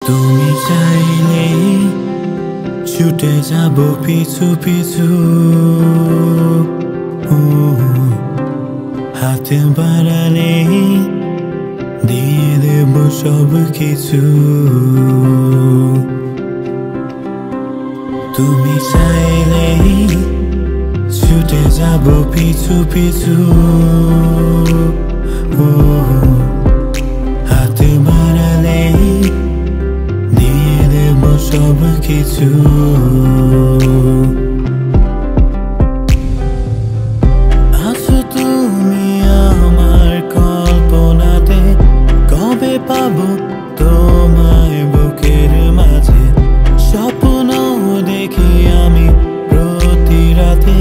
তুমি চাইলে ছুটে যাব পিছু পিছু, হাতে বাড়ালে দিয়ে দেব সব কিছু। তুমি চাইলে ছুটে যাব পিছু পিছু, হাতে বাড়ালে দিয়ে দেব সব কিছু। আছো তুমি আমার কল্পনাতে, কবে পাবো তোমায় বুকের মাঝে। স্বপ্ন দেখি আমি প্রতি রাতে,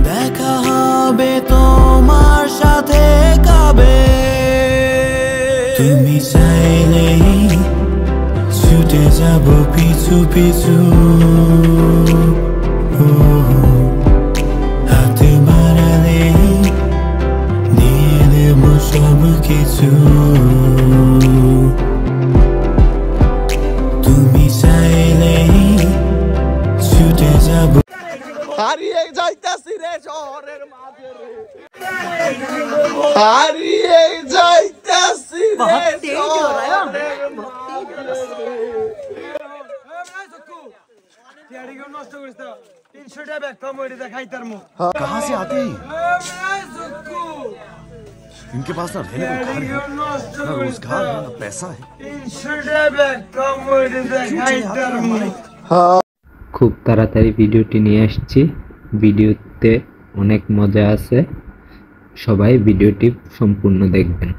দেখা হবে তোমার সাথে কবে। তুমি চাইলে ছুটে যাব পিছু পিছু, হাতে বাড়ালে দিয়ে দেব সব কিছু। তুমি চাইলে ছুটে যাব। হারিয়ে যাইতাছি রে শহরের মাঝে রে, হারিয়ে যাইতাছি রে শহরের মাঝে রে। कहाँ से आते हैं? इनके पास ना रहने को घर है, ना रोजगार है, ना पैसा है। খুব তাড়াতাড়ি ভিডিওটি নিয়ে আসছি। ভিডিওতে অনেক মজা আছে, সবাই ভিডিওটি সম্পূর্ণ দেখবেন।